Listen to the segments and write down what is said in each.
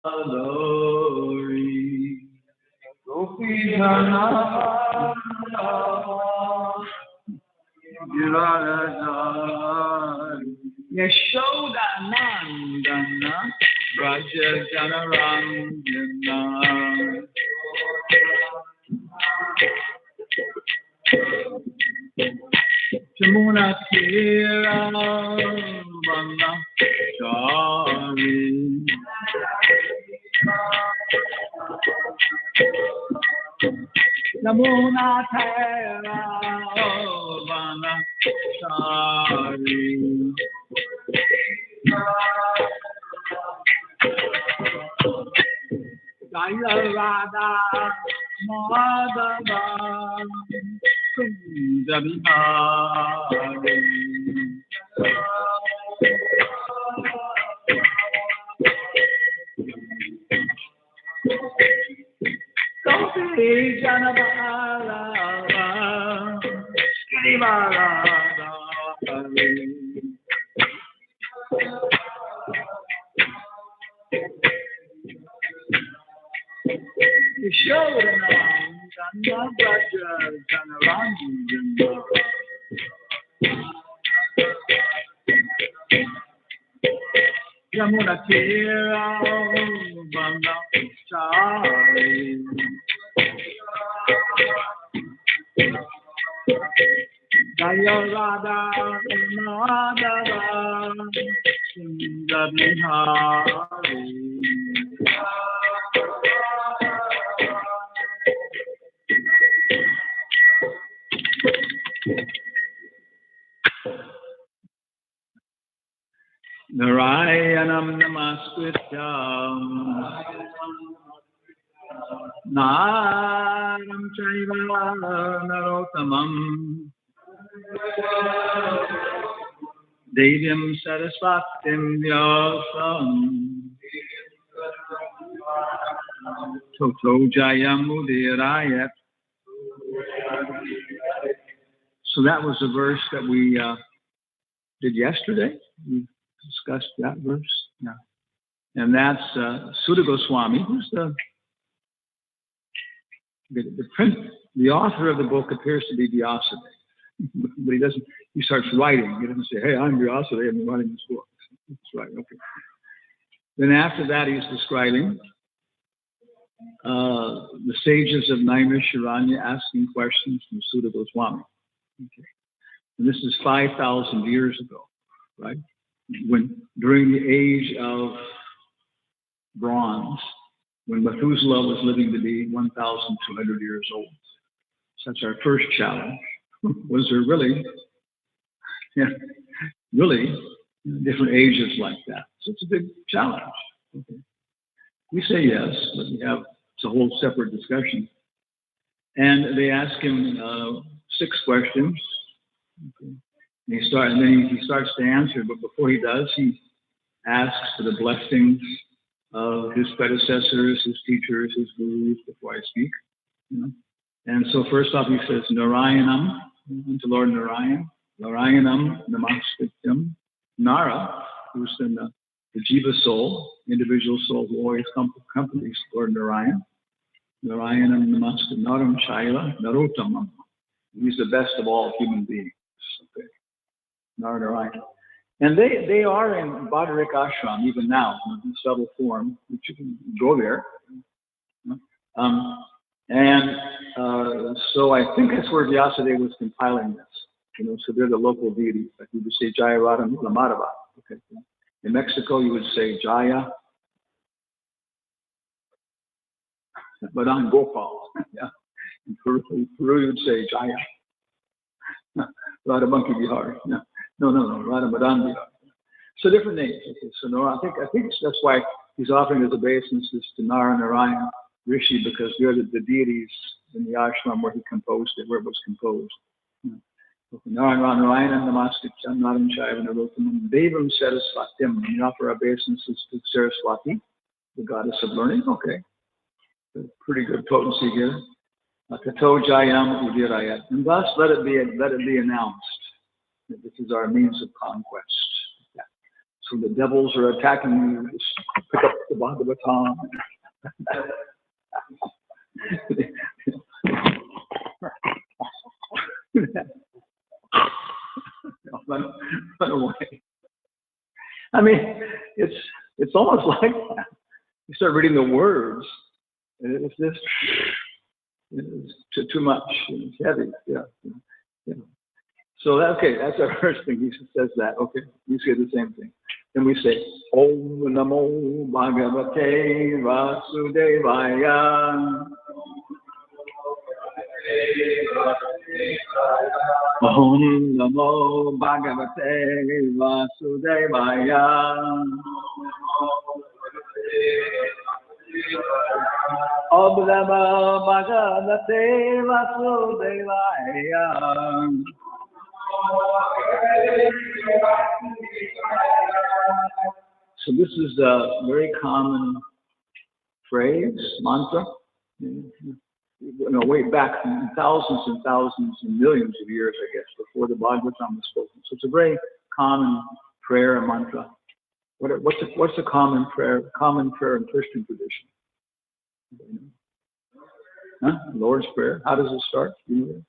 Glory, Gopijana, Yashoda Nandana, Raja Janarangana, Jamuna Tira, Vana Chari, Jamuna Tira, Vana Chari. Jaya Radha Madhava Kunjabihari Gopi Janavala Skrivarada Yashodanandana Braja Janarangana Yamuna Tira Vana Chari Jaya Radha Madhava Kunjabihari Narayanam Namaskrityam Naram Chaiva Narottamam Devyam Saraswatim Vyasam Toto Jayam Udirayat. So that was a verse that we did yesterday. We discussed that verse. Yeah. And that's Sutta Goswami, who's the author of the book appears to be Vyasadeva. But he doesn't, he starts writing. He doesn't say, hey, I'm Vyasadeva, I'm writing this book. That's right, okay. Then after that, he's describing the sages of Naimisharanya asking questions from Sutta Goswami. Okay. And this is 5,000 years ago, right? When during the age of bronze, when Methuselah was living to be 1,200 years old. So that's our first challenge. Was there really different ages like that? So it's a big challenge. Okay. We say yes, but it's a whole separate discussion. And they ask him 6 questions. Okay. And he starts to answer, but before he does, he asks for the blessings of his predecessors, his teachers, his gurus before I speak. You know? And so first off, he says, Narayanam, to Lord Narayan, Narayanam Namaskrityam, Nara, who's the Jiva soul, individual soul who always accompanies Lord Narayan. Narayanam Namaskrityam, Naram Shaila, Narottamam. He's the best of all human beings. Okay. Narayan. And they are in Bhadarik Ashram even now, in subtle form, which you can go there. So I think that's where Vyasadeva was compiling this. You know, so they're the local deities. Like you would say Jaya Radha Madhava. Okay. In Mexico, you would say Jaya Madan Gopal. Yeah. In Peru, you would say Jaya Radha Monkey Bihar. No, Radha Madan Bihar. So different names. Okay. So no, I think that's why he's offering as a obeisance to Nara Narayan Rishi, because they're the deities in the ashram where he composed it, where it was composed. Narayan Namaskrityam Naram Shaiva Narottamam Devam Saraswatim. We offer obeisances to Saraswati, the goddess of learning. Okay. Pretty good potency here. Tato Jayam Udirayat. And thus let it be announced that this is our means of conquest. Yeah. So the devils are attacking you. Just pick up the Bhagavatam. Run away. I mean, it's almost like that. You start reading the words, and it's just too much. It's heavy. Yeah. So that's our first thing. He says that. Okay, you say the same thing. Then we say, Om Namo Bhagavate Vasudevaya. Om Namo Bhagavate Vasudevaya. Om Namo Bhagavate Vasudevaya. So this is a very common phrase, mantra. Way back thousands and thousands and millions of years, I guess, before the Bhagavatam was spoken. So it's a very common prayer and mantra. What's a common prayer in Christian tradition? Huh? Lord's Prayer. How does it start? Do you know?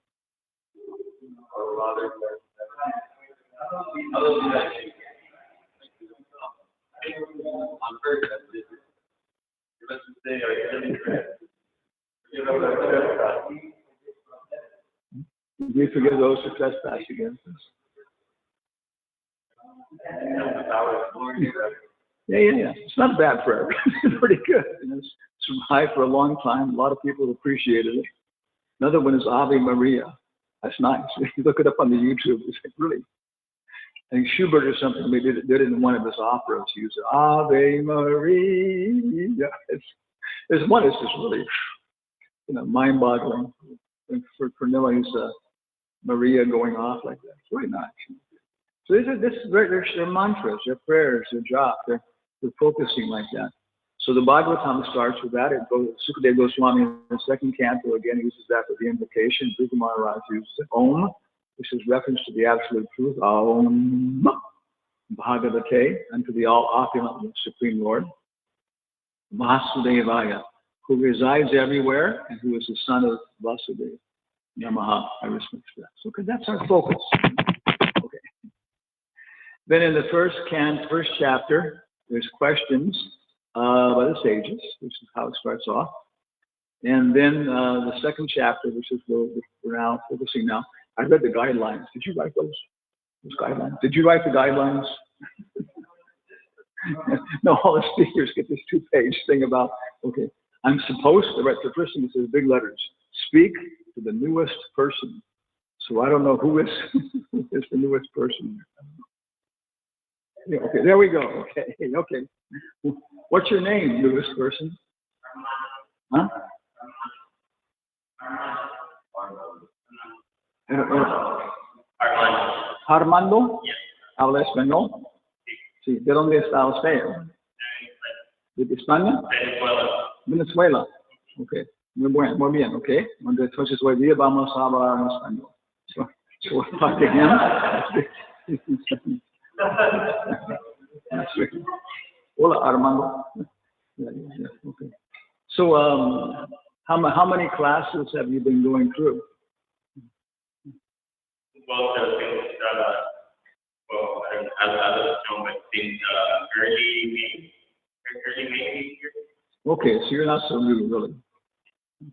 We forgive those who trespass against us. Yeah. It's not a bad prayer. It's pretty good. It's survived for a long time. A lot of people appreciated it. Another one is Ave Maria. That's nice. If you look it up on the YouTube, it's like really. I think Schubert or something, they did it in one of his operas. He used Ave Maria. There's one that's just really, mind-boggling. For nobody's Maria going off like that. It's really nice. So they're mantras, they're prayers, they're japa, they're focusing like that. So the Bhagavatam starts with that. Sukadeva Goswami in the second canto again uses that for the invocation. Bhrigu Maharaj uses it. Om, which is reference to the absolute truth. Om Bhagavate, unto the all-opulent Supreme Lord. Vasudevaya, who resides everywhere and who is the son of Vasudeva. Namaha, I respect that. So that's our focus. Okay. Then in the first chapter, there's questions by the sages, which is how it starts off. And then the second chapter, which is where we're now focusing now. I read the guidelines. Did you write those guidelines? Did you write the guidelines? No, all the speakers get this 2-page thing about, okay, I'm supposed to write the first thing that says big letters, speak to the newest person. So I don't know who is the newest person. Yeah, okay, there we go. Okay. What's your name, newest person? Huh? Armando. ¿Habla español? Sí. ¿De dónde está usted? ¿De España? Venezuela. Okay. Muy bien, okay. Entonces hoy día vamos a hablar en español. So we'll talk to him. Hola, Armando. Yeah, okay. So, how many classes have you been going through? Well, I don't know, but since early May. Okay, so you're not so new, really.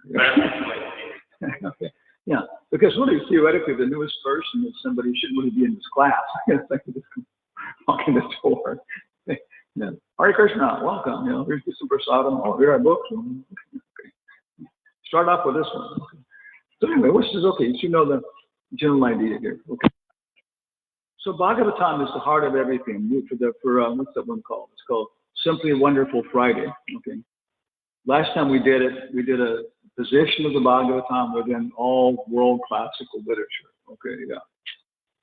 Okay. Okay. Yeah, because really, theoretically, the newest person is somebody who shouldn't really be in this class. It's like just walking the door. Yeah. Hare Krishna, welcome. Here's some prasadam. Oh, here are books. Okay. Start off with this one. Okay. So anyway, which is okay. You should know the general idea here. Okay. So Bhagavatam is the heart of everything. For what's that one called? It's called Simply Wonderful Friday. Okay. Last time we did it, we did a position of the Bhagavatam within all world classical literature. Okay, yeah.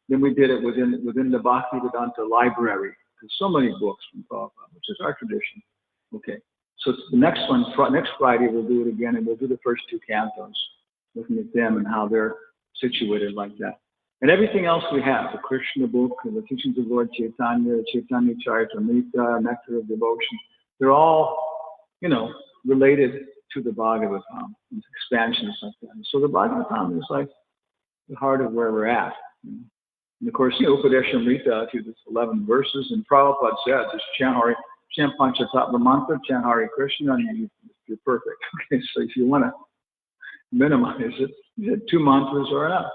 Then we did it within the Bhakti-Vedanta library. There's so many books from Prabhupada, which is our tradition. Okay. So the next Friday we'll do it again, and we'll do the first 2 cantos, looking at them and how they're situated like that. And everything else we have, the Krishna book, the teachings of Lord Chaitanya, Chaitanya Charitamrita, Nectar of Devotion, they're all, related to the Bhagavatam, expansions like that. And so the Bhagavatam is like the heart of where we're at. And of course, Upadeshamrita, through this 11 verses, and Prabhupada said, just chant Panchatattva mantra, chant Hare Krishna, and you're perfect. Okay, so if you want to minimize it, 2 mantras are enough.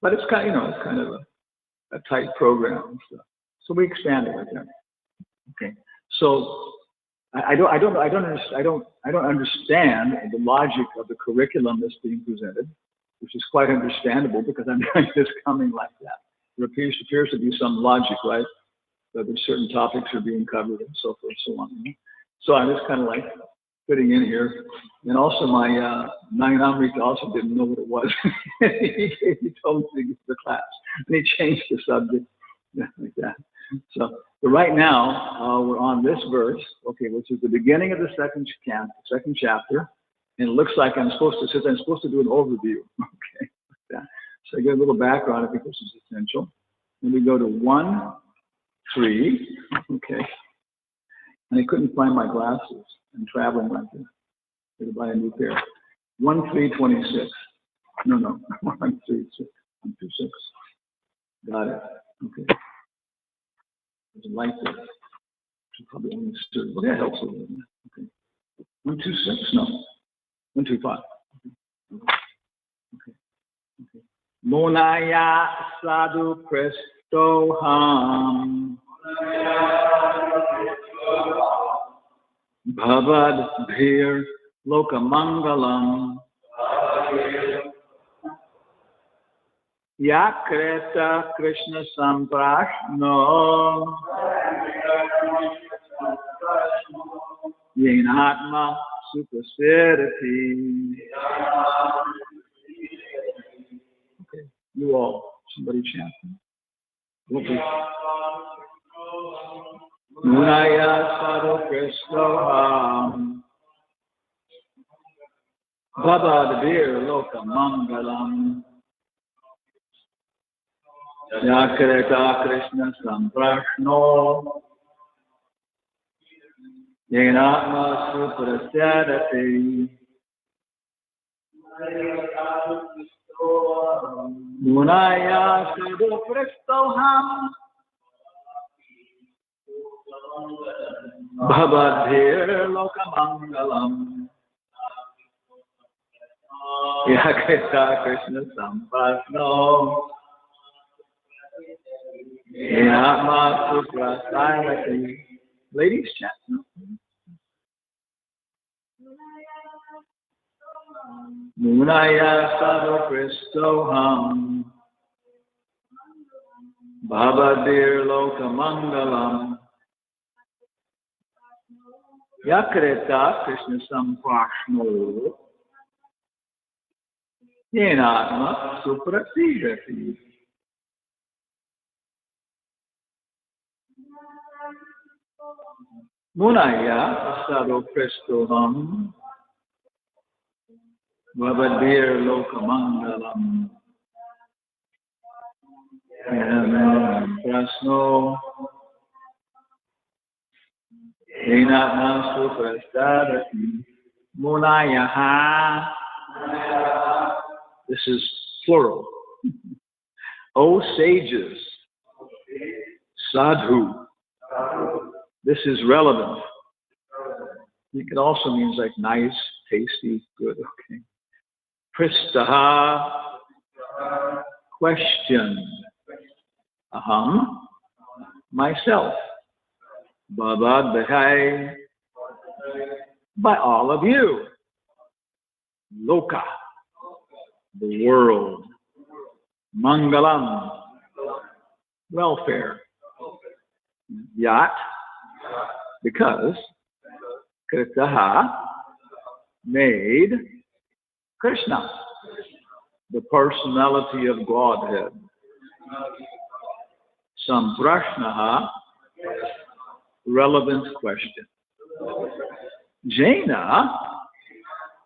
But it's kind of a tight program. So we expand it like that. Okay, so I don't understand the logic of the curriculum that's being presented, which is quite understandable because I'm doing this coming like that. There appears to be some logic, right? That there's certain topics are being covered and so forth and so on. So I'm just kind of like fitting in here. And also my Nayanamrita also didn't know what it was. he told me to get to the class. And he changed the subject like that. So but right now, we're on this verse, okay, which is the beginning of the second chapter. And it looks like I'm supposed to do an overview. Okay. Like that. So I get a little background. I think this is essential. And we go to 1:3. Okay. And I couldn't find my glasses. I'm traveling like this. I had to buy a new pair. 1:3:26. No. 1:3:6. 1:2:6. Got it. Okay. There's a light there. Should probably only serve. Well, that helps a little bit. Okay. 1:2:6. No. 1:2:5. Okay. Monaya sadhu prestoham bhavad bhir lokamangalam yakreta krishna samprashno yenatma supersedity. Okay, you all, somebody chant. Munaya sadhu kristoham bhabadvir loka mangalam yakreta krishna samprashno yenatma suprasadati. Munaya sadhu kristoham bhavadhir lokamangalam yakrita krishna sampasno yenatma suprasadati. Ladies, chat. Munaya sadhu kristoham bhavadir lokamangalam yakrita krishna samprashno yenatma suprasidati. Munaya sadhu kristoham bhavadir lokamangalam prasno yenatma suprasadati. Munayaha. This is plural. O sages, sadhu. This is relevant. It also means like nice, tasty, good. Okay. Pristaha, question. Aham, myself. Bhavad, by all of you. Loka, the world. Mangalam, welfare. Yat, because Kritaha made Krishna, the personality of Godhead. Samprashnaha, relevant question. Jaina,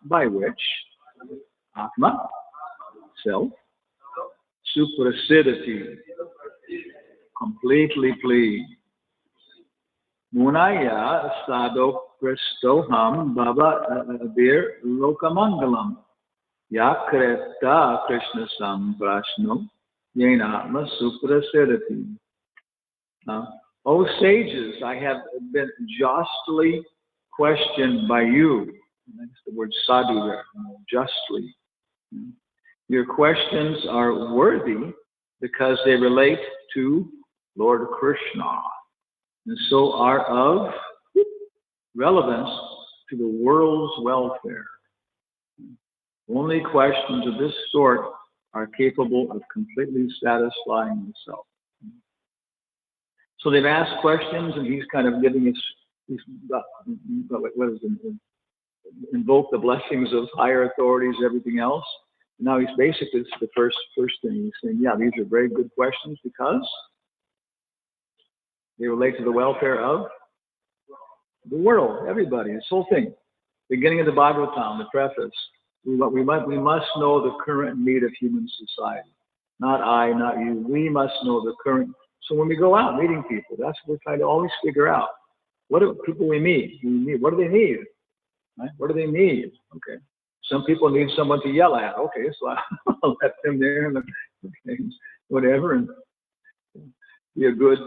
by which Atma, self, Suprasidity. Completely pleased. Munaya sadok kristoham baba abir lokamangalam. Yakreta Krishna samprashno yenatma suprasidati. O sages, I have been justly questioned by you. That's the word sadhu there, justly. Your questions are worthy because they relate to Lord Krishna, and so are of relevance to the world's welfare. Only questions of this sort are capable of completely satisfying the self. So they've asked questions, and he's kind of giving us, invoke the blessings of higher authorities, everything else. Now he's basically, it's the first thing he's saying, yeah, these are very good questions because they relate to the welfare of the world, everybody, this whole thing. Beginning of the Bhagavatam, the preface, we must know the current need of human society. Not I, not you. We must know the current. So when we go out meeting people, that's what we're trying to always figure out. What do people we meet? What do they need? Right? What do they need? Okay. Some people need someone to yell at. Okay, so I'll let them there and whatever, and be a good,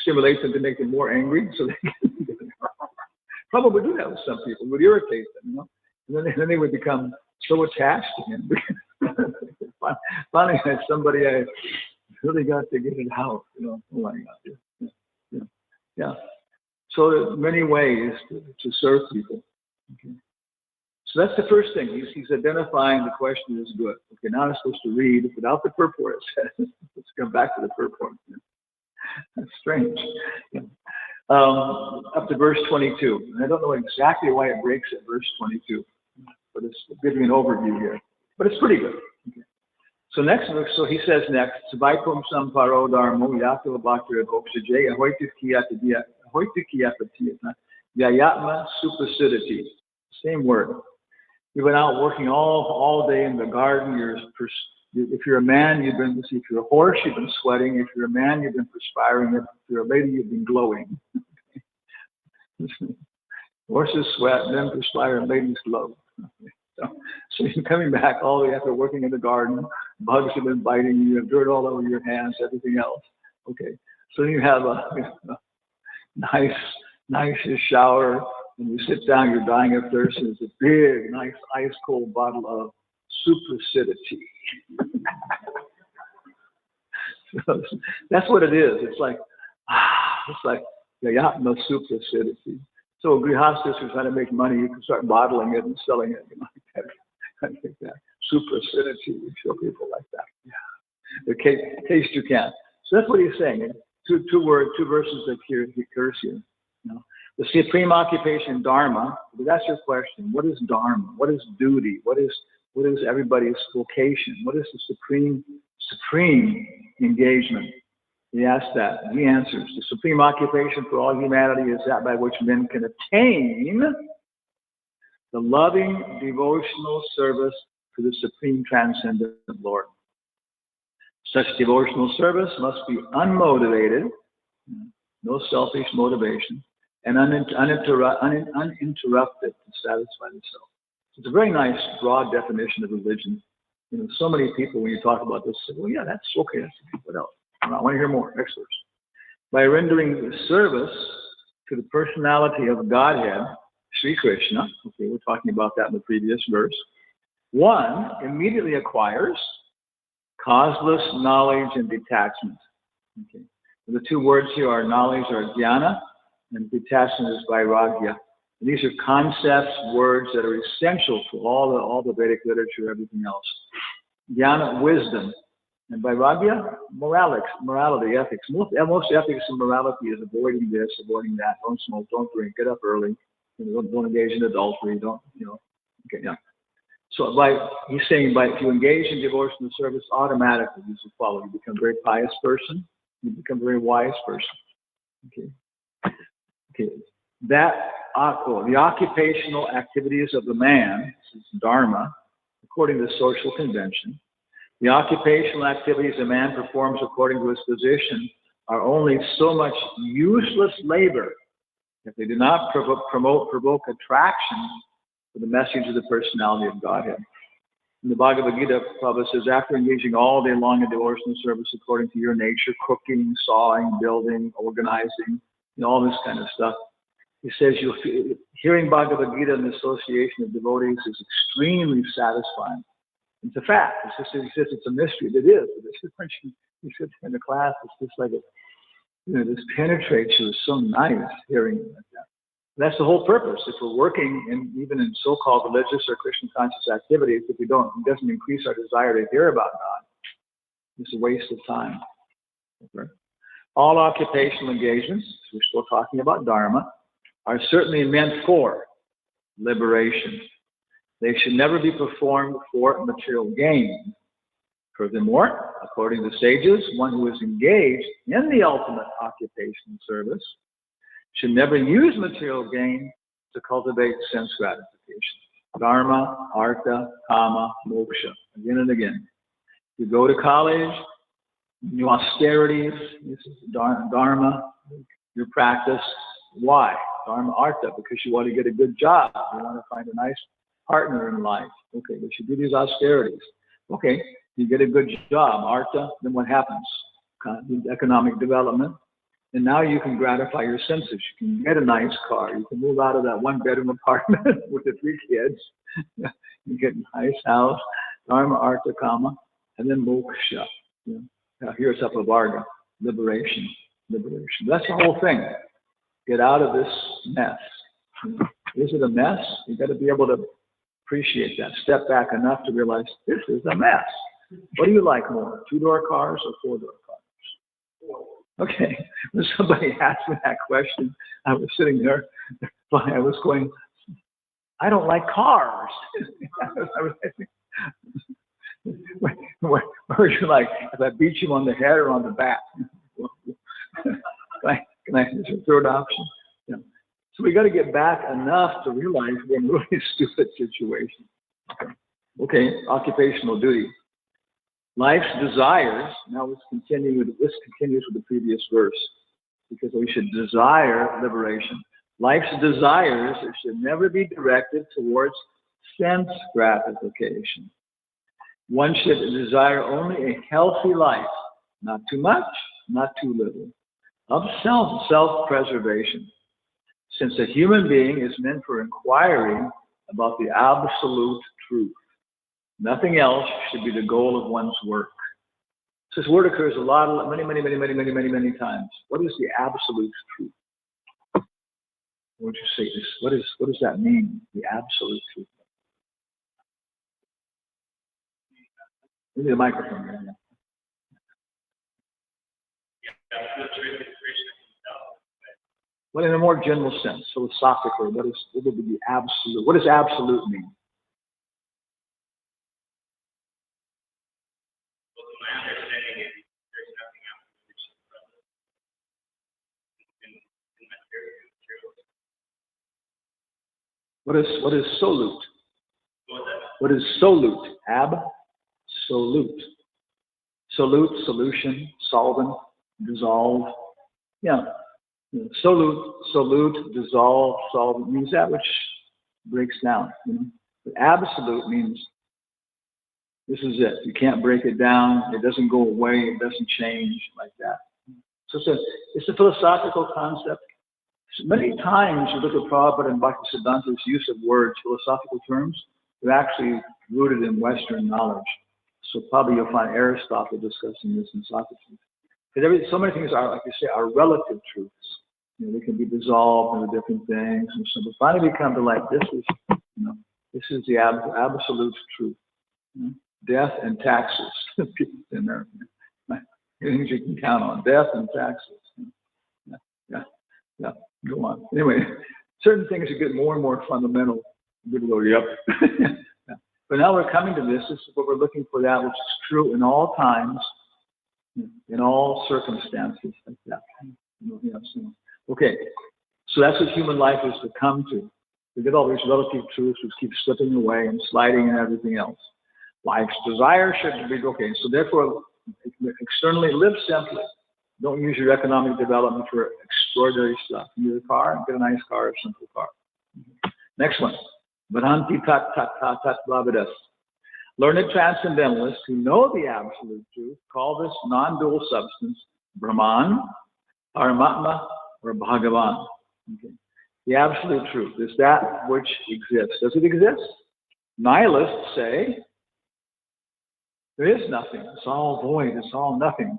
stimulate them to make them more angry, so they can probably do that with some people. It would irritate them, and then they would become so attached to him. Finally, I had somebody I really got to get it out. Oh my God. Yeah. So there are many ways to serve people. Okay. So that's the first thing. He's identifying the question is good. Okay, now I'm supposed to read without the purport. Let's come back to the purport. That's strange. Up to verse 22. And I don't know exactly why it breaks at verse 22, but it's giving an overview here. But it's pretty good. Okay. So he says next, Sabaikum samparo dharmo yato bhaktir hoksajay ahoitikiyapatiyata yayatma suprasidati. Same word. You've been out working all day in the garden. If you're a man, if you're a horse, you've been sweating. If you're a man, you've been perspiring. If you're a lady, you've been glowing. Horses sweat, men perspire, and ladies glow. So you're coming back all the way after working in the garden. Bugs have been biting you. You have dirt all over your hands, everything else. Okay. So you have a nice shower. When you sit down, you're dying of thirst, and it's a big, nice, ice-cold bottle of suprasidity. So that's what it is. It's like yayatma suprasidity. So grihastas who try to make money, you can start bottling it and selling it. I think that suprasidity, we show people like that. Yeah. The taste you can. So that's what he's saying. Two verses that occurs here. The supreme occupation, dharma. That's your question. What is dharma? What is duty? What is everybody's vocation? What is the supreme engagement? He asks that. He answers. The supreme occupation for all humanity is that by which men can attain the loving devotional service to the supreme transcendent Lord. Such devotional service must be unmotivated, no selfish motivation, and uninterrupted to satisfy the self. It's a very nice, broad definition of religion. So many people, when you talk about this, say, well, yeah, that's okay. What else? I want to hear more. Next verse. By rendering service to the personality of Godhead, Sri Krishna, okay, we're talking about that in the previous verse, one immediately acquires causeless knowledge and detachment. Okay. The two words here are knowledge are jnana, and detachment is vairagya. And these are concepts, words that are essential to all the Vedic literature, everything else. Jnana, wisdom, and vairagya, morality, ethics. Most ethics and morality is avoiding this, avoiding that. Don't smoke, don't drink, get up early, don't engage in adultery, okay, yeah. So he's saying if you engage in devotional service, automatically this will follow. You become a very pious person, you become a very wise person. Okay. The occupational activities of the man, this is dharma, according to social convention, The occupational activities a man performs according to his position are only so much useless labor if they do not provoke attraction for the message of the personality of Godhead. In the Bhagavad-gita, Prabhupada says, after engaging all day long in devotional service according to your nature, cooking, sawing, building, organizing, all this kind of stuff, he says, hearing Bhagavad-gita in the association of devotees is extremely satisfying. It's a fact. He says it's a mystery. It is. It's just when you sit in the class, it's just like this penetrates you. It's so nice hearing it like that. That's the whole purpose. If we're working even in so-called religious or Christian conscious activities, if it doesn't increase our desire to hear about God, it's a waste of time. Okay? All occupational engagements, we're still talking about Dharma, are certainly meant for liberation. They should never be performed for material gain. Furthermore, according to sages, one who is engaged in the ultimate occupational service should never use material gain to cultivate sense gratification. Dharma, artha, kama, moksha. Again and again. You go to college, you austerities, this is dharma, your practice. Why? Dharma, artha, because you want to get a good job. You want to find a nice partner in life. Okay, but you do these austerities. Okay, you get a good job, artha, then what happens? Economic development. And now you can gratify your senses. You can get a nice car. You can move out of that one-bedroom apartment with the 3 kids. You get a nice house, dharma, artha, kama, and then moksha. Now here's Varga, liberation. That's the whole thing. Get out of this mess. Is it a mess? You've got to be able to appreciate that. Step back enough to realize this is a mess. What do you like more, 2-door cars or 4-door cars? Okay, when somebody asked me that question, I was sitting there, I was going, I don't like cars. Where would you like, if I beat you on the head or on the back? Can I use a third option? Yeah. So we got to get back enough to realize we're in a really stupid situation. Okay, occupational duty. Life's desires, now this continues with the previous verse, because we should desire liberation. Life's desires should never be directed towards sense gratification. One should desire only a healthy life, not too much, not too little, of self-preservation. Since a human being is meant for inquiring about the absolute truth. Nothing else should be the goal of one's work. So this word occurs many times. What is the absolute truth? What would you say this? What does that mean? The absolute truth. Maybe the microphone. Yeah. Well, in a more general sense, philosophically, what would be the absolute? What does absolute mean? What is solute? What is solute? Absolute. Solute, solution, solvent, dissolve. Yeah. Solute, dissolve, solvent means that which breaks down. But absolute means this is it. You can't break it down. It doesn't go away. It doesn't change like that. So it's a philosophical concept. Many times you look at Prabhupada and Bhaktisiddhanta's use of words, philosophical terms, they're actually rooted in Western knowledge. So probably you'll find Aristotle discussing this in Socrates. Because so many things are, like you say, are relative truths. They can be dissolved into different things. And so we finally come to like, this is the absolute truth. Death and taxes. People in there. Things you can count on. Death and taxes. Yeah. Go on. Anyway, certain things get more and more fundamental. People go, yep. Yeah. But now we're coming to this. This is what we're looking for, that which is true in all times, in all circumstances, like that. Okay. So that's what human life is to come to. We get all these relative truths which keep slipping away and sliding and everything else. Life's desire should be okay. So therefore, externally live simply. Don't use your economic development for extraordinary stuff. Use a car, get a nice car, a simple car. Next one. Vadanti tat tat tat tat blavidas. Learned transcendentalists who know the absolute truth call this non-dual substance Brahman, Paramatma, or Bhagavan. Okay. The absolute truth is that which exists. Does it exist? Nihilists say there is nothing. It's all void. It's all nothing.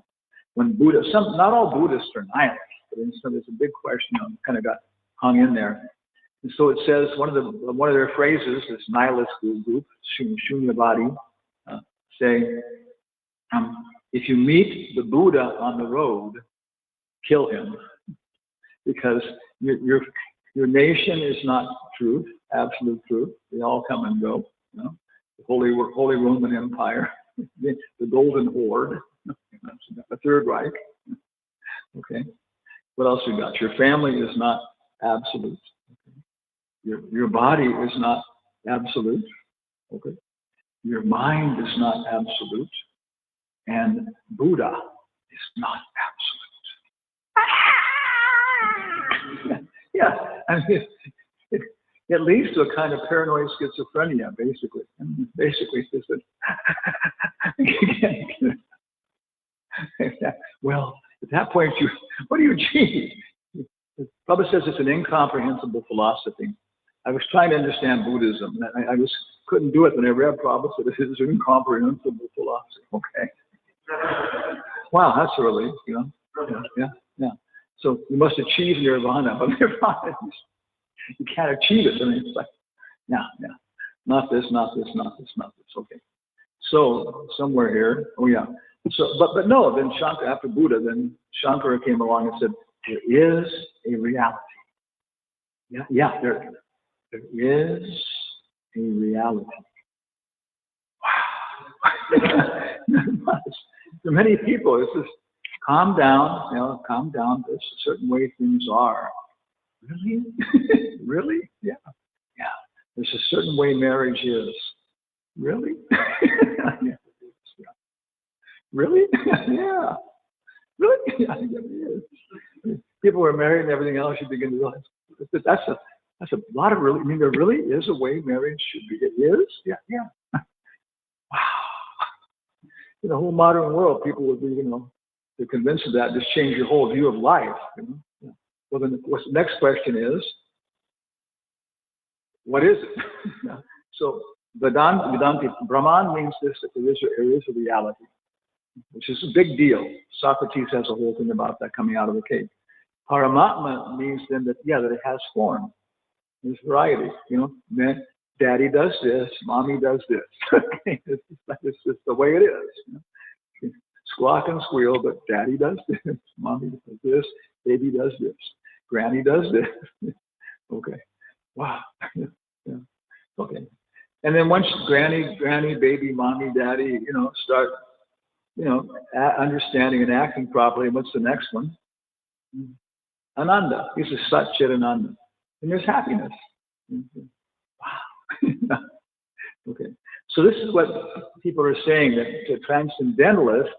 When Buddha, not all Buddhists are nihilists, but there's a big question. Kind of got hung in there. And so it says one of their phrases, this nihilist group, Shunyavadi, say, if you meet the Buddha on the road, kill him, because your nation is not truth, absolute truth. They all come and go. You know? The Holy Roman Empire, the Golden Horde, the Third Reich. Okay. What else we got? Your family is not absolute. Okay. Your body is not absolute. Okay. Your mind is not absolute, and Buddha is not absolute. Yeah, I mean, it leads to a kind of paranoid schizophrenia, basically. Basically, it's well, at that point, what do you achieve? Prabhupada says it's an incomprehensible philosophy. I was trying to understand Buddhism, and I couldn't do it when I read Prabhupada said it's an incomprehensible philosophy. Okay. Wow, that's a relief, you know. Yeah. So you must achieve nirvana, but nirvana, you can't achieve it. I mean, it's like, not this. Okay. So somewhere here, So, but no, then Shankara, after Buddha, then Shankara came along and said, there is a reality. There is a reality. Wow. For many people, it's just calm down, calm down. There's a certain way things are. Really? Really? Yeah. There's a certain way marriage is. Really? Really? Yeah. Really? Yeah, it is. People who are married and everything else, you begin to realize that's a lot of really. I mean, there really is a way marriage should be. It is? Yeah. Wow. In the whole modern world, people would be, they're convinced of that. Just change your whole view of life. Yeah. Well, then the next question is, what is it? So, Vedanti, Brahman means this, that there is a reality, which is a big deal. Socrates has a whole thing about that coming out of the cave. Paramatma means then that it has form. There's variety, Then daddy does this, mommy does this. Okay, it's just the way it is. Squawk and squeal, but daddy does this, mommy does this, baby does this, granny does this. Okay, wow. Yeah. Okay, and then once granny, baby, mommy, daddy, start, understanding and acting properly. What's the next one? Ananda. This is Sat Chit Ananda. And there's happiness. Wow. Okay. So this is what people are saying, that to transcendentalists,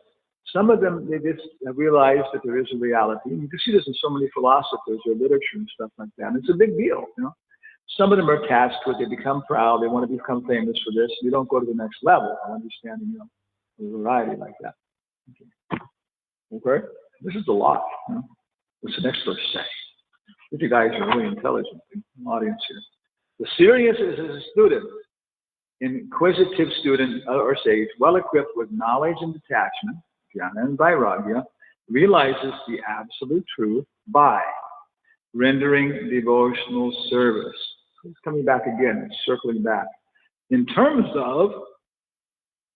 some of them, they just realize that there is a reality. And you can see this in so many philosophers or literature and stuff like that. And it's a big deal, Some of them are attached to it. They become proud. They want to become famous for this. You don't go to the next level of understanding, a variety like that. Okay? This is a lot. What's the next verse say? You guys are really intelligent audience here. The serious is a student, inquisitive student or sage, well equipped with knowledge and detachment, jnana and vairagya, realizes the absolute truth by rendering devotional service. It's coming back again, it's circling back. In terms of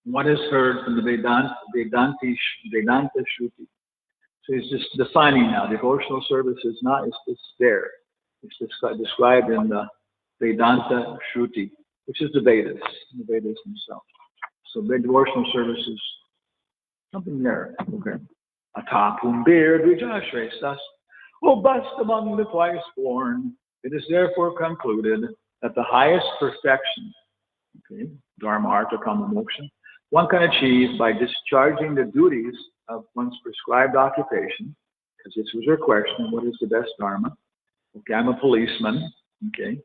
what is heard from the Vedanta Shruti. So he's just defining now. Devotional service is not, it's there. It's described in the Vedanta Shruti, which is the Vedas themselves. So devotional service is something there. Okay. Atapum bir dvijashrestas, robust among the twice born. It is therefore concluded that the highest perfection, okay, Dharma, Artha, Kama, Moksha, one can achieve by discharging the duties of one's prescribed occupation, because this was your question, what is the best dharma? Okay, I'm a policeman, okay.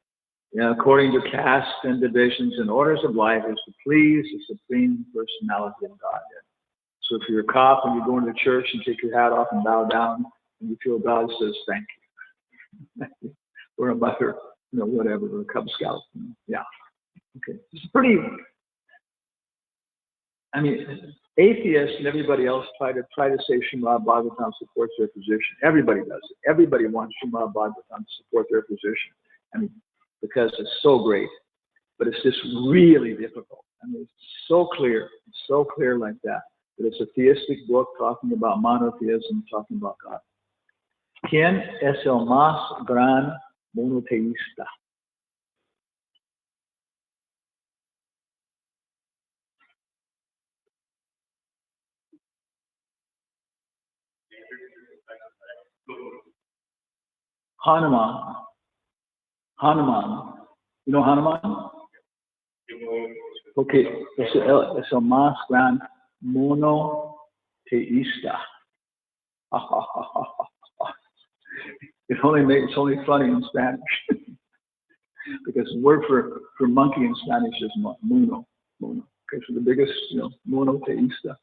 Yeah, according to caste and divisions and orders of life, is to please the Supreme Personality of Godhead. So if you're a cop and you go into church and take your hat off and bow down, and you feel God says, thank you. Or a mother, whatever, or a Cub Scout. Yeah. Okay. It's pretty, atheists and everybody else try to say Srimad Bhagavatam supports their position. Everybody does it. Everybody wants Srimad Bhagavatam to support their position. Because it's so great. But it's just really difficult. It's so clear. It's so clear like that. That it's a theistic book talking about monotheism, talking about God. ¿Quién es el más gran monoteísta? Hanuman. You know Hanuman? Okay, es el más gran monoteísta. It's only funny in Spanish. Because the word for monkey in Spanish is mono. Okay, so the biggest, monoteísta.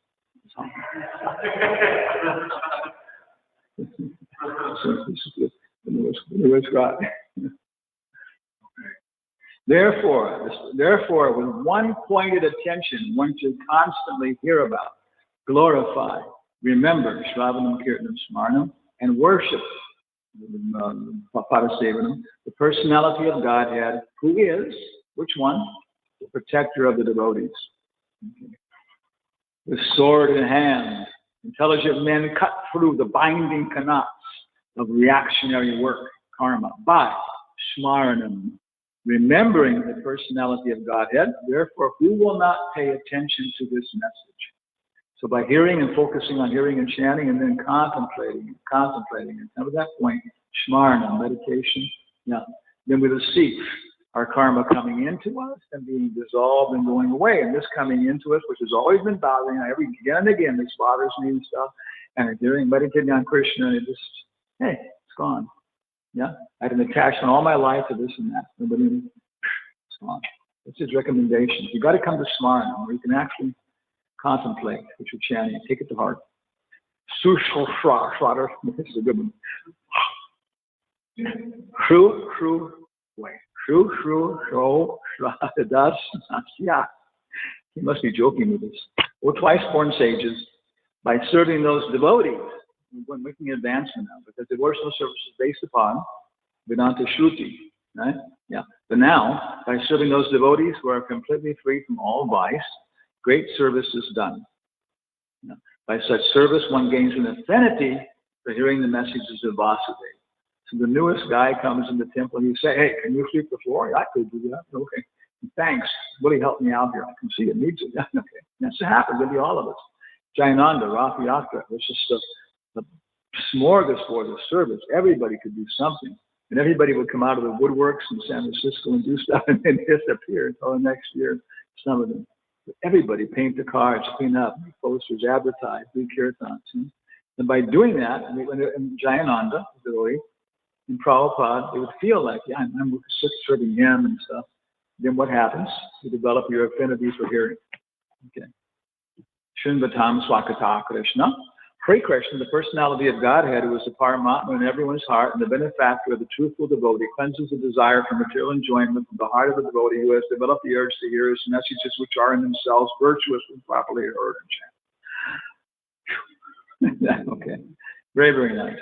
So this is the newest God. Therefore, with one pointed attention, one should constantly hear about, glorify, remember, Shravanam, Kirtanam, Smarnam, and worship, Padasevanam, the personality of Godhead, who is, which one? The protector of the devotees. Okay. With sword in hand, intelligent men cut through the binding knots of reactionary work, karma, by Smaranam, remembering the personality of Godhead. Therefore, who will not pay attention to this message? So by hearing and focusing on hearing and chanting and then contemplating, and at that point, Smarana, meditation, then we will see our karma coming into us and being dissolved and going away. And this coming into us, which has always been bothering again and again, this bothers me and stuff, and hearing, meditating on Krishna, and it just, hey, it's gone. Yeah, I had an attachment all my life to this and that. It's gone. It's his recommendation. You've got to come to Smarana, where you can actually contemplate what you're chanting. Take it to heart. This is a good one. He must be joking with us. Or twice-born sages, by serving those devotees, we're making advancement now, because devotional service is based upon Vedanta Shruti, right? Yeah. But now, by serving those devotees who are completely free from all vice, great service is done. Yeah. By such service, one gains an affinity for hearing the messages of Vasudeva. So the newest guy comes in the temple and you say, hey, can you sweep the floor? Yeah, I could do that. Okay. Thanks. Really helped me out here. I can see it needs it. Yeah, okay. That's what happens. It'll be all of us. Jayananda, Rath Yatra, was just a smorgasbord of service. Everybody could do something. And everybody would come out of the woodworks in San Francisco and do stuff and then disappear until the next year. Some of them. But everybody paint the cards, clean up, make posters, advertise, do kirtans. And by doing that, and Jayananda, in Prabhupada, they would feel like, yeah, I'm serving him and stuff. Then what happens? You develop your affinity for hearing. Okay. Shunvatam Swakata Krishna. Hare Krishna, the personality of Godhead, who is the Paramatma in everyone's heart and the benefactor of the truthful devotee, cleanses the desire for material enjoyment from the heart of the devotee who has developed the urge to hear his messages, which are in themselves virtuous when properly heard and chanted. Okay. Very, very nice.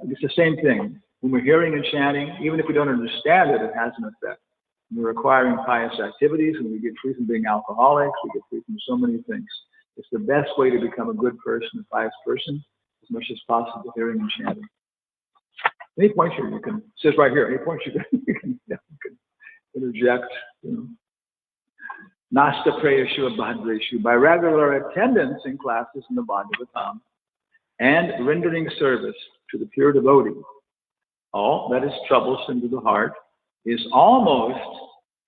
It's the same thing. When we're hearing and chanting, even if we don't understand it, it has an effect. When we're acquiring pious activities, when we get free from being alcoholics, we get free from so many things. It's the best way to become a good person, a pious person, as much as possible, hearing and chanting. Any points here, it says right here, any points you can interject. Nasta Prayashu Abhadreshu, by regular attendance in classes in the Bhagavatam and rendering service to the pure devotee, all that is troublesome to the heart is almost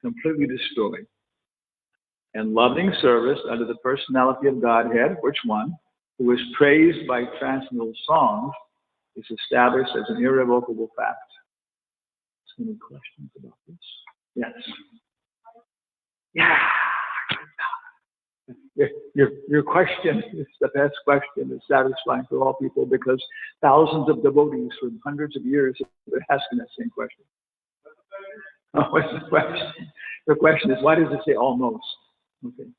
completely destroyed. and loving service under the personality of Godhead, which one, who is praised by transcendental songs, is established as an irrevocable fact. Any questions about this? Yes. Yeah. Your question is the best question. It's satisfying for all people because thousands of devotees for hundreds of years have been asking that same question. Oh, what's the question? The question is, why does it say almost? Okay.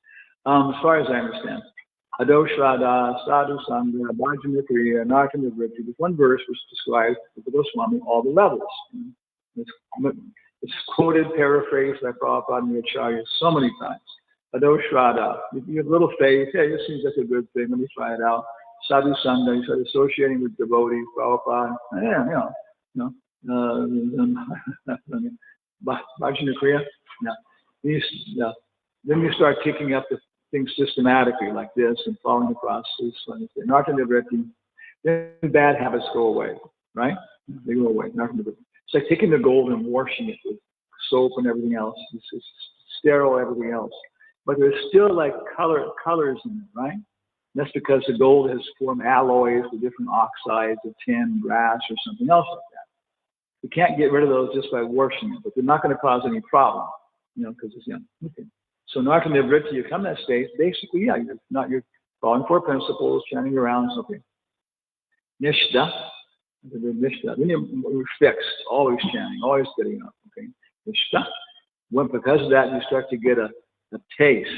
As far as I understand, Adoshrada, Sadhu Sangha, Bhajana Kriya, Nartana Vritti. This one verse was described with the Swami all the levels. It's quoted, paraphrased by Prabhupada and the Acharyas so many times. Adoshrada, you have little faith. Hey, this seems like a good thing. Let me try it out. Sadhu Sangha, you start associating with devotees, Prabhupada. Yeah, Bhajana Kriya. Yeah. Then you start picking up the things systematically like this and following the process. Nartana Vritti. Then bad habits go away, right? They go away. It's like taking the gold and washing it with soap and everything else. It's sterile, everything else. But there's still like colors in it, right? And that's because the gold has formed alloys with different oxides of tin, brass, or something else like that. You can't get rid of those just by washing it, but they're not going to cause any problem, because it's okay. So Nartana Vritti, you come to that state, basically, you're following four principles, chanting around something. Nishta. Then you're fixed, always chanting, always getting up. Okay, because of that, you start to get a taste,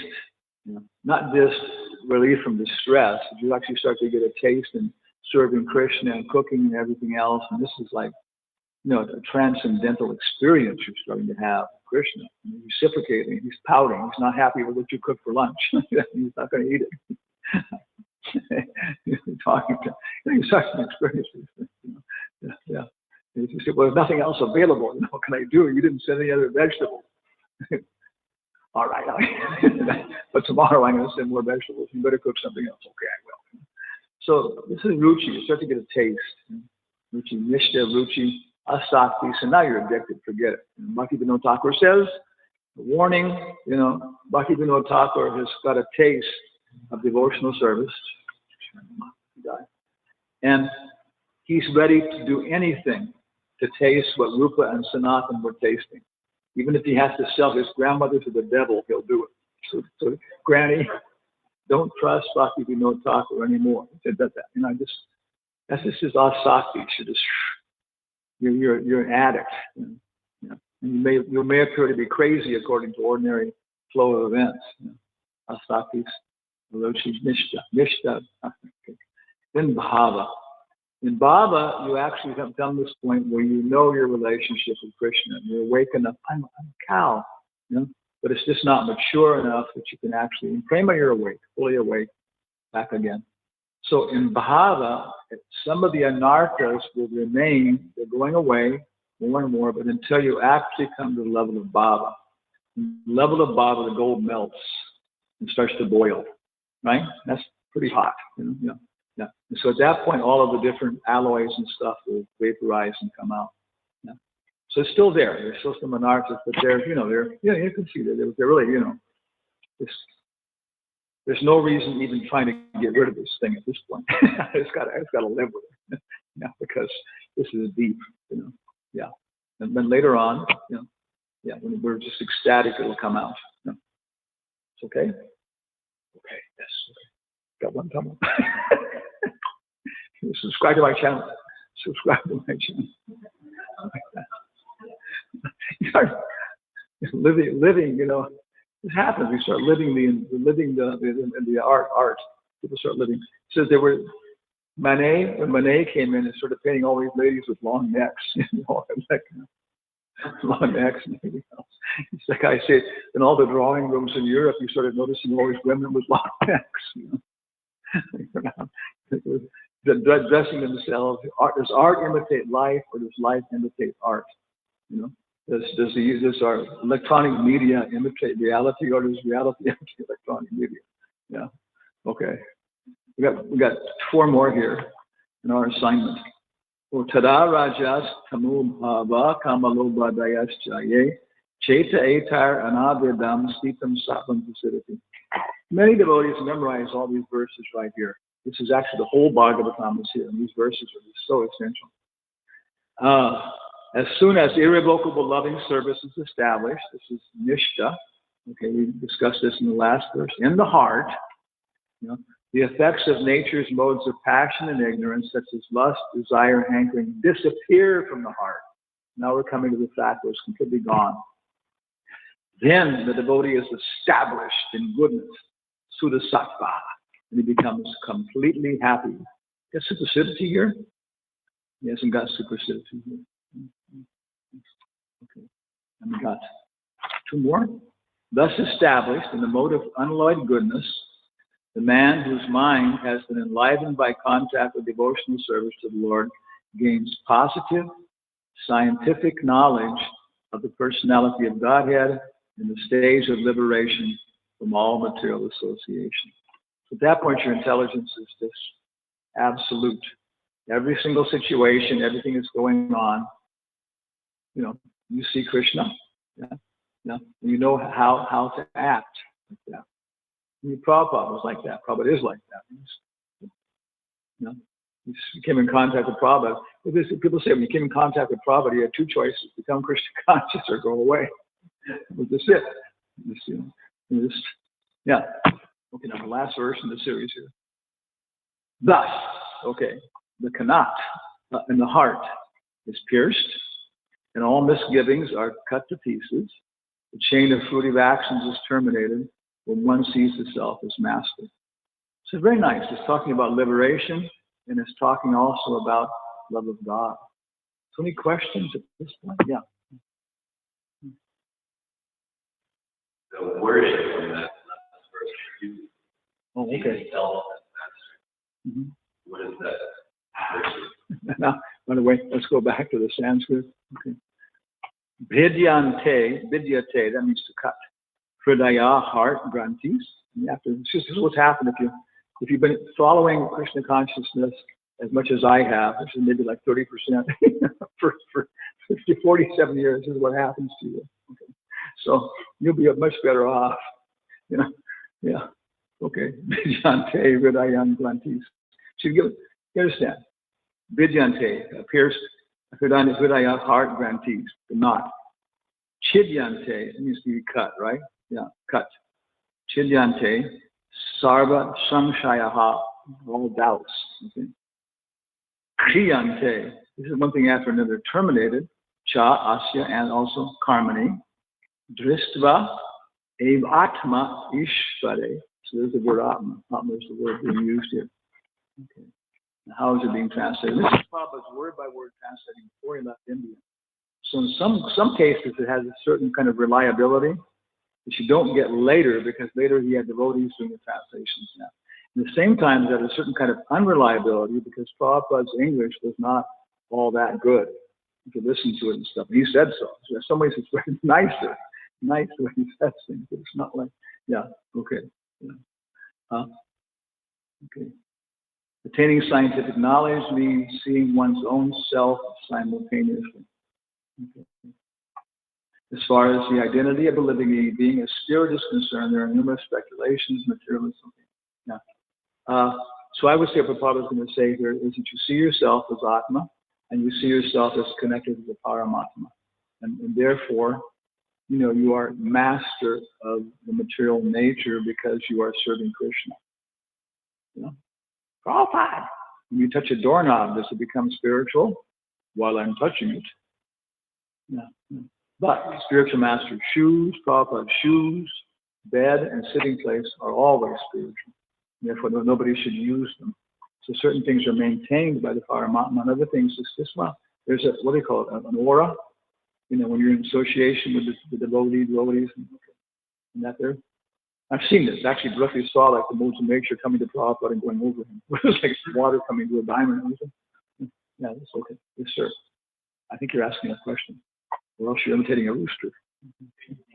not just relief from distress, but you actually start to get a taste in serving Krishna and cooking and everything else. And this is like, a transcendental experience you're starting to have with Krishna. He's reciprocating, he's pouting, he's not happy with what you cook for lunch. He's not going to eat it. He's talking to he's starting to experience these things. Yeah. You say, well, there's nothing else available. What can I do? You didn't send any other vegetables. All right. But tomorrow I'm going to send more vegetables. You better cook something else. Okay, I will. So this is ruchi. You start to get a taste. Ruchi, nishta, ruchi, asakti. So now you're addicted. Forget it. Bhaktivinoda Thakur says, the warning, Bhaktivinoda Thakur has got a taste of devotional service. And he's ready to do anything to taste what Rupa and Sanatan were tasting. Even if he has to sell his grandmother to the devil, he'll do it. So Granny, don't trust Bhaktivinoda Thakur anymore. He said that. That's just his asakti. You're an addict. And you may appear to be crazy according to ordinary flow of events. Asaktis, Ruchi, Nishta. Then Bhava. In Bhava, you actually have done this point where you know your relationship with Krishna. You're awake enough. I'm a cow, but it's just not mature enough that you can actually, in prema, you're awake, fully awake, back again. So in Bhava, some of the anarthas will remain, they're going away more and more, but until you actually come to the level of Bhava. The level of Bhava, the gold melts and starts to boil, right? That's pretty hot, Yeah. And so at that point, all of the different alloys and stuff will vaporize and come out. Yeah. So it's still there. There's still some anarthas, but they're, you can see that they're really, there's no reason even trying to get rid of this thing at this point. It's got to live with it. Because this is deep, Yeah. And then later on, when we're just ecstatic, it'll come out. Yeah. It's okay? Okay, yes. Okay. Got one coming. Subscribe to my channel. Living, this happens. We start living the art. People start living. It says there were when Manet came in and started painting all these ladies with long necks, long necks and everything else. It's like I say, in all the drawing rooms in Europe, you started noticing all these women with long necks. Dressing themselves. Does art imitate life, or does life imitate art? Does our electronic media imitate reality, or does reality imitate electronic media? Yeah. Okay. We got four more here in our assignment. Tada rajas tamu bhava kamalobadayas chaye Cheta etar anabhyadam stitam sapam pasidati. Many devotees memorize all these verses right here. This is actually the whole Bhagavatam is here, and these verses are just so essential. As soon as irrevocable loving service is established, this is nishta. Okay, we discussed this in the last verse. In the heart, the effects of nature's modes of passion and ignorance, such as lust, desire, hankering, disappear from the heart. Now we're coming to the fact that it's completely gone. Then the devotee is established in goodness, Sudha Sattva, and he becomes completely happy. Got supercidity here? He hasn't got supercidity here. Okay, and we got two more. Thus established in the mode of unalloyed goodness, the man whose mind has been enlivened by contact with devotional service to the Lord gains positive, scientific knowledge of the personality of Godhead in the stage of liberation from all material association. At that point, your intelligence is just absolute. Every single situation, everything that's going on, you see Krishna. You know how to act like that. Prabhupada was like that. Prabhupada is like that. He came in contact with Prabhupada. People say when you came in contact with Prabhupada, you had two choices: become Krishna conscious or go away. But that's it. Okay, now the last verse in the series here. Thus, the kanat in the heart is pierced, and all misgivings are cut to pieces. The chain of fruitive actions is terminated when one sees the self as master. So very nice. It's talking about liberation, and it's talking also about love of God. So any questions at this point? Yeah. The wording from that last verse. Oh, okay. Mm-hmm. What is that? Now, by the way, let's go back to the Sanskrit. Okay. Vidyate, that means to cut. Hridaya, heart, granthis. This is what's happened if you've been following Krishna consciousness as much as I have, which is maybe like 30% for 50, 47 years, is what happens to you. Okay. So you'll be much better off. Yeah. Okay. Vidyante, Hridaya, granthis. So you understand? Vidyante, pierced, Hridaya, heart, granthis, the knot. Chidyante means to be cut, right? Yeah, cut. Chidyante, sarva samshayaha, all doubts. Okay. Kriyante, this is one thing after another, terminated. Cha, asya, and also karmani. Dristva, ev atma ishvare. So there's the word atma. Atma is the word being used here. Okay. Now, how is it being translated? This is Prabhupada's word by word translating before he left India. So in some cases, it has a certain kind of reliability that you don't get later, because later he had devotees doing the translations now. At the same time, it had a certain kind of unreliability because Prabhupada's English was not all that good. You could listen to it and stuff. And he said so. So in some ways, it's very nicer when he says things. But it's not like, okay. Okay. Attaining scientific knowledge means seeing one's own self simultaneously. Okay. As far as the identity of a living being, as spirit is concerned, there are numerous speculations, materialism. Yeah. So I would say what Prabhupada is going to say here is that you see yourself as Atma, and you see yourself as connected to the Paramatma. And therefore, you are master of the material nature because you are serving Krishna. Prabhupada, when you touch a doorknob, does it become spiritual? While I'm touching it. Yeah. But spiritual master's shoes, Prabhupada's shoes, bed, and sitting place are always spiritual. Therefore, nobody should use them. So certain things are maintained by the Paramatma, and other things is just, there's a, what do you call it, an aura? When you're in association with the devotees, and that there. I've seen this. Actually, directly saw like the modes of nature coming to Prabhupada and going over him. It was like water coming to a diamond. Yeah, that's okay. Yes, sir. I think you're asking a question, or else you're imitating a rooster. You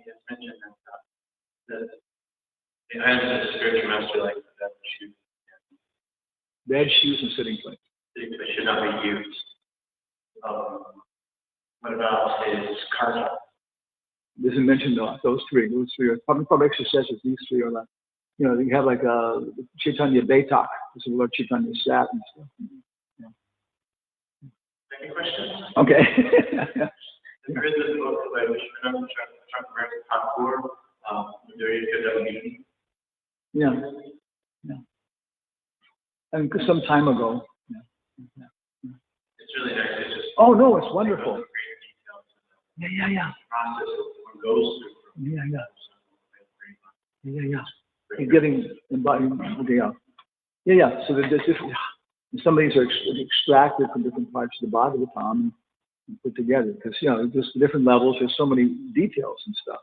just mentioned that the items of the spiritual master, like the shoes. Bed, shoes, and sitting place. They should not be used. What about his karma? doesn't mention those three. Those three are from extra sessions. These three are like, you have like Chaitanya Baitak. This is where Chaitanya sat and stuff. Yeah. Any questions? Okay. There is this book by Vishwanath Thakur, there is a meeting. Yeah. And some time ago. Yeah. It's really nice. It's just no, it's wonderful. Great details. Yeah. Process of one goes through. Yeah. And getting embodied. Okay, yeah. So there's different. Some of these are extracted from different parts of the Bhagavatam and put together because just different levels. There's so many details and stuff.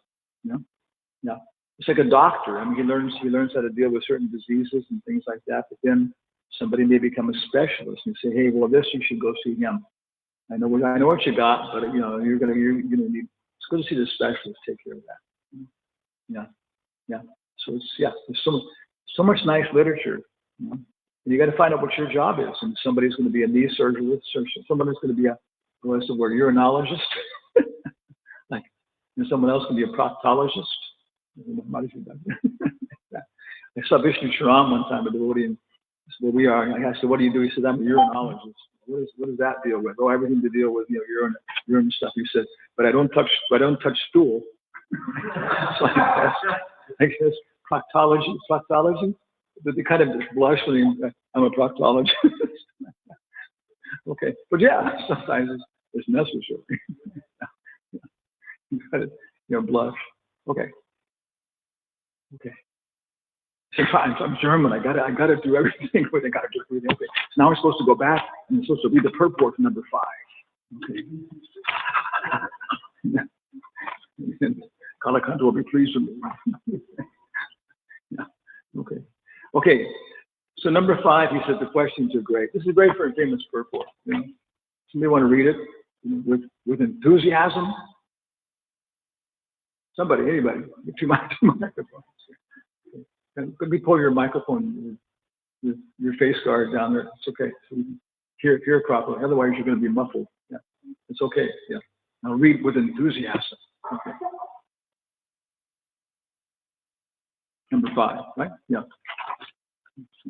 Yeah. It's like a doctor. I mean, he learns how to deal with certain diseases and things like that. But then somebody may become a specialist and say, hey, well, this you should go see him. I know what you got, but you're gonna need. Let's go to see the specialist. Take care of that. Yeah. So there's so much nice literature. And you got to find out what your job is. And somebody's going to be a knee surgeon, somebody's going to be what's the word, urinologist, and someone else can be a proctologist. I saw Vishnu Sharam one time, a devotee, and said, where we are. And I said, what do you do? He said, I'm a urinologist. What does that deal with? Everything to deal with urine stuff. He said, but I don't touch stool. So I guess proctology. They kind of blush when I'm a proctologist. Okay, but sometimes it's necessary. You got to blush. Okay. Sometimes I'm German. I gotta do everything. But I gotta do everything. Okay. So now we're supposed to go back and we're supposed to read the purport for number 5. Okay. Kalakanta will be pleased with me. Okay. So number 5, he said the questions are great. This is great for a famous purport. Somebody want to read it with enthusiasm? Anybody? Two microphones. And could we pull your microphone, your face guard down there? It's okay. So we can hear it properly. Otherwise, you're going to be muffled. Yeah, it's okay. Yeah. Now read with enthusiasm. Okay. Number 5, right? Yeah.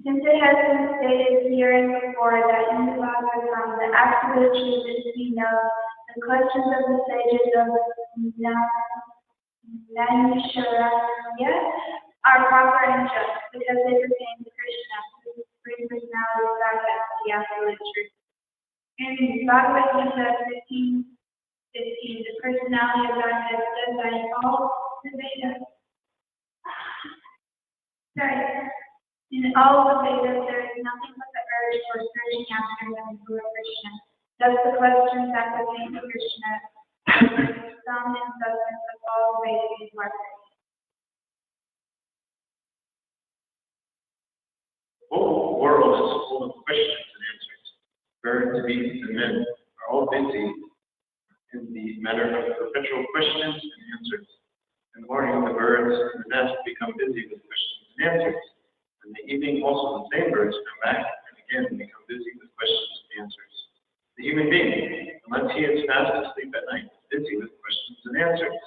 Since it has been stated herein before that in the Bhagavatam, the absolute truth is to be known, the questions of the sages of Naimisharanya are proper and just, because they pertain to Krishna, whose supreme personality is the absolute truth. In Bhagavad-gita 15:15, the personality of God is said by all the Vedas. In all the Vedas, there is nothing but the urge for searching after the Guru Krishna. Thus, the questions that pertain to Krishna are the sum and substance of all Vedic work. The whole world is full of questions and answers. Birds, beasts, and men are all busy in the matter of perpetual questions and answers. In the morning, the birds in the nest become busy with questions and answers. In the evening, also the same birds come back and again become busy with questions and answers. The human being, unless he is fast asleep at night, is busy with questions and answers.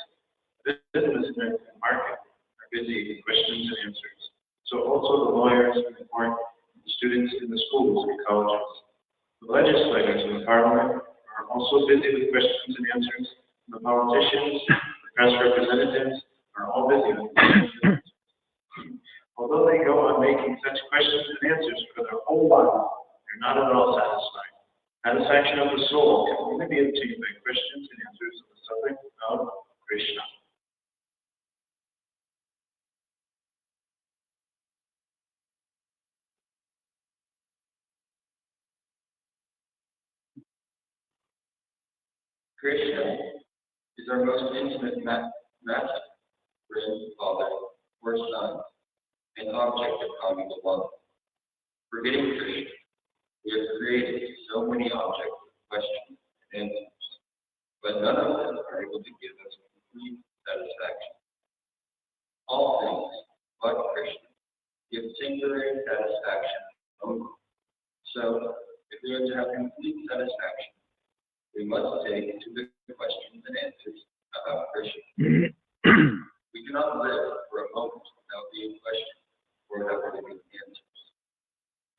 The businessmen and market are busy with questions and answers. So also the lawyers in the court, the students in the schools and colleges. The legislators in the parliament are also busy with questions and answers. The politicians, the press representatives are all busy with questions and answers. Although they go on making such questions and answers for their whole life, they're not at all satisfied. Satisfaction of the soul can only be obtained by questions and answers on the subject of Krishna. Krishna is our most intimate master, friend, father, or son, and object of conjugal love. Forgetting Krishna, we have created so many objects of questions and answers, but none of them are able to give us complete satisfaction. All things, but Krishna, give singular satisfaction only. So, if we are to have complete satisfaction, we must take to the questions and answers about Krishna. We cannot live for a moment without being questioned or without giving answers.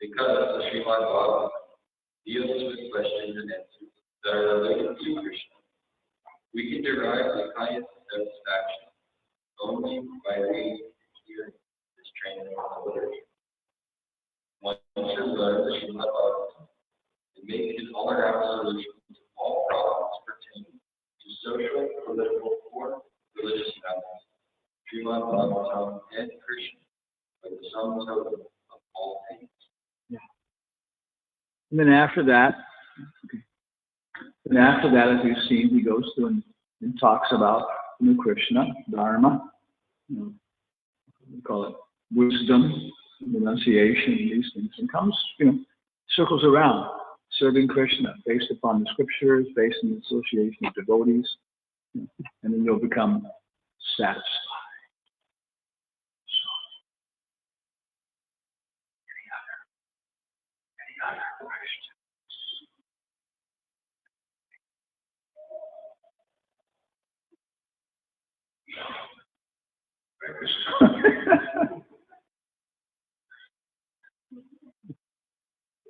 Because the Srimad Bhagavatam deals with questions and answers that are related to Krishna, we can derive the highest satisfaction only by reading and hearing this training of the literature. One should learn the Srimad Bhagavatam and make his all-around solution to all problems pertaining to social, political, or religious matters. Srimad Bhagavatam and Krishna are the sum total of all things. Yeah. And then after that, as we've seen, he goes through and talks about Krishna, Dharma, we call it wisdom, renunciation, these things, and comes, circles around, serving Krishna based upon the scriptures, based on the association of devotees, and then you'll become satisfied. Any other questions?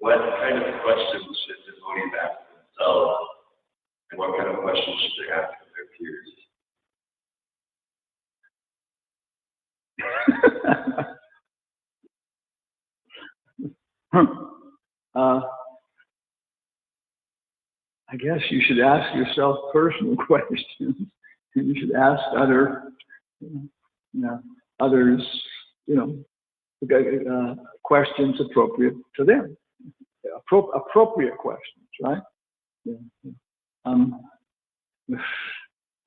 What kind of questions should devotees ask themselves, and what kind of questions should they ask their peers? I guess you should ask yourself personal questions, and you should ask others, questions appropriate to them. Appropriate questions, right?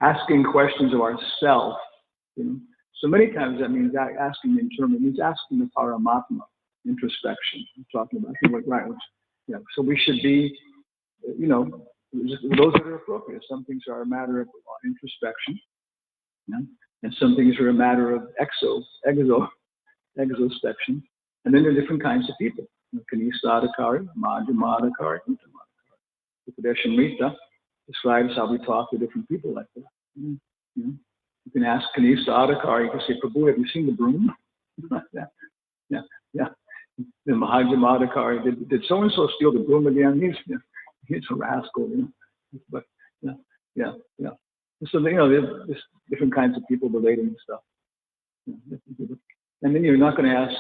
Asking questions of ourselves. So many times that means asking internally. It means asking the Paramatma, introspection. I'm talking about right. So we should be, those that are appropriate. Some things are a matter of introspection, and some things are a matter of exospection. And then there are different kinds of people. Kanisa-adhikari, Madhyama-adhikari, Uttama-adhikari. Upadeshamrita describes how we talk to different people like that. You can ask Kanisa-adhikari, you can say, Prabhu, have you seen the broom? Yeah. The Mahajama-adhikari, did so-and-so steal the broom again? He's a rascal, But, yeah. So, there's different kinds of people relating to stuff. And then you're not going to ask,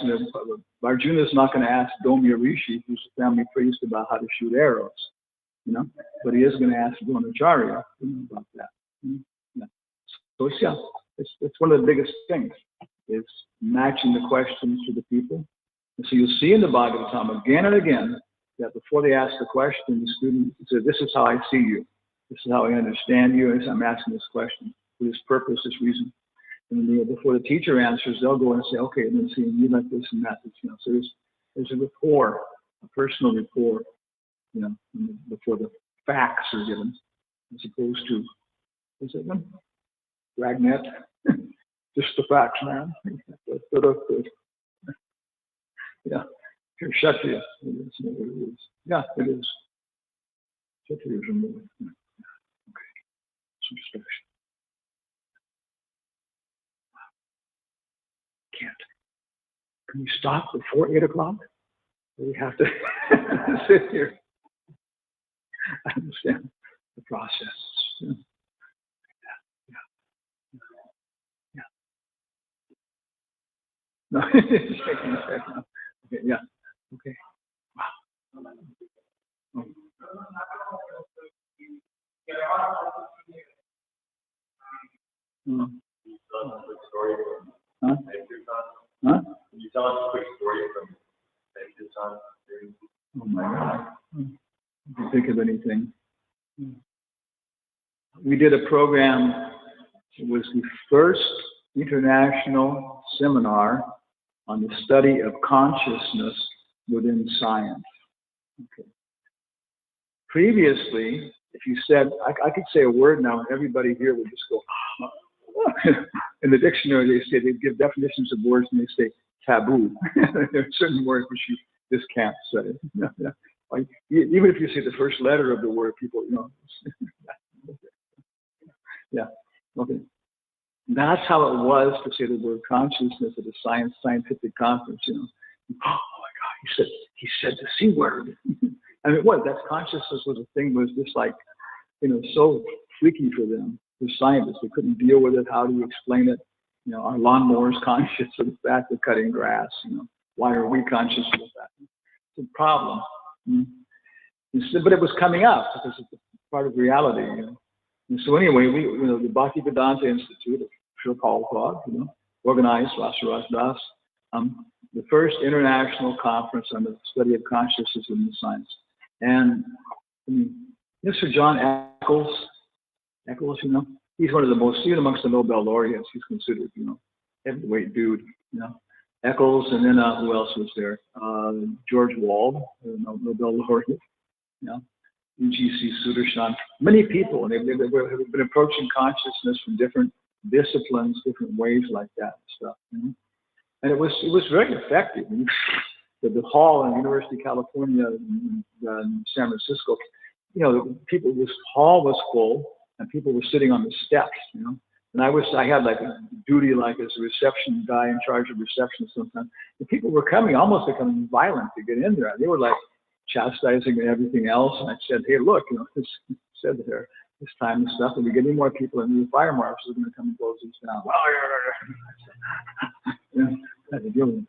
Arjuna's not going to ask Domya Rishi, who's a family priest, about how to shoot arrows, but he is going to ask Dronacharya about that. So it's one of the biggest things, is matching the questions to the people. And so you'll see in the Bhagavatam again and again that before they ask the question, the student says, this is how I see you. This is how I understand you. And I'm asking this question for this purpose, this reason. And before the teacher answers, they'll go and say, okay, then see, you like this and that. So there's a rapport, a personal rapport, before the facts are given, as opposed to, is it one? Dragnet? Just the facts, man. Yeah. Here, Kshatriya. Yeah, it is. Kshatriya is removed. Okay. Some discussion. Can't. Can we stop before 8 o'clock? We have to sit here. I understand the process. Yeah. No, okay, yeah. Okay. Wow. Oh. Huh? Huh? Can you tell us a quick story from Sankirtan? Oh my God. I can think of anything. We did a program. It was the first international seminar on the study of consciousness within science. Okay. Previously, if you said, I could say a word now and everybody here would just go, in the dictionary they give definitions of words and they say taboo. There are certain words which you just can't say. Like, even if you say the first letter of the word, people, Yeah. Okay. That's how it was to say the word consciousness at a scientific conference, you know. Oh my God, he said the C word. I mean, what? That's consciousness was a thing, was just like, you know, so freaky for them, the scientists. They couldn't deal with it. How do you explain it? You know, our lawnmower's conscious of the fact of cutting grass, you know. Why are we conscious of that? It's a problem. But it was coming up because it's part of reality, you know. And so anyway, the Bhaktivedanta Institute of Sri Prabhupada, you know, organized Rasaraj Das, the first international conference on the study of consciousness in the science. And I mean, Mr. John Eccles, you know, he's one of the most, even amongst the Nobel laureates, he's considered, you know, heavyweight dude, you know. Eccles, and then who else was there? George Wald, Nobel laureate, you know. UGC Sudarshan, many people, and they've been approaching consciousness from different disciplines, different ways like that and stuff. You know? And it was very effective. The hall in University of California in San Francisco, you know, this hall was full, and people were sitting on the steps, you know. And I had like a duty, like as a reception guy in charge of reception sometimes. And people were almost becoming violent to get in there. They were like chastising and everything else. And I said, hey, look, you know, this said there, this time and stuff, and we get any more people in, the fire marshals are going to come and close these down. Well, you know, I had to deal with them.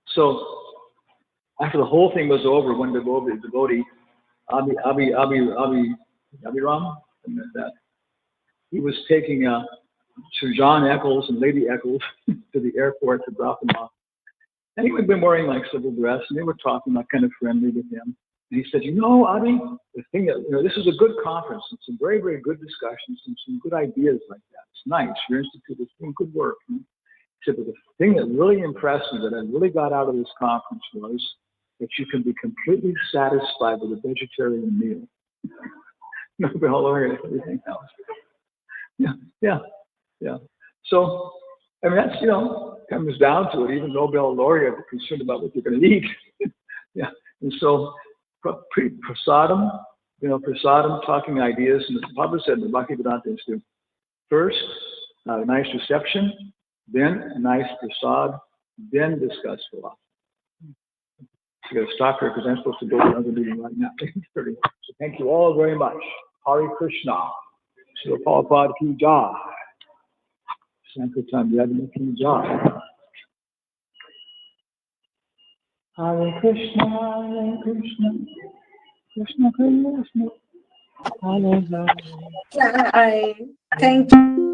So after the whole thing was over, one devotee, Abhiram, that he was taking Sir John Eccles and Lady Eccles to the airport to drop them off. And he had been wearing like civil dress, and they were talking like kind of friendly with him. And he said, you know, Abhi, the thing that, you know, this is a good conference, and some very, very good discussions, and some good ideas like that. It's nice. Your institute is doing good work. He said, but the thing that really impressed me, that I really got out of this conference, was that you can be completely satisfied with a vegetarian meal. Nobel laureate, everything else. Yeah. So, I mean, that's, you know, comes down to it. Even Nobel laureate are concerned about what they're going to eat. Yeah. And so, prasadam, you know, prasadam, talking ideas, and the Prabhupada said in the Bhaktivedanta Institute, first, a nice reception, then a nice prasad, then discuss philosophy. I got to stop here because I'm supposed to go to another meeting right now. So thank you all very much. Hare Krishna. Srila Prabhupada ki jai. Sankirtan Yadna ki jai. Hare Krishna, Krishna Krishna, Hare Hare. Thank you.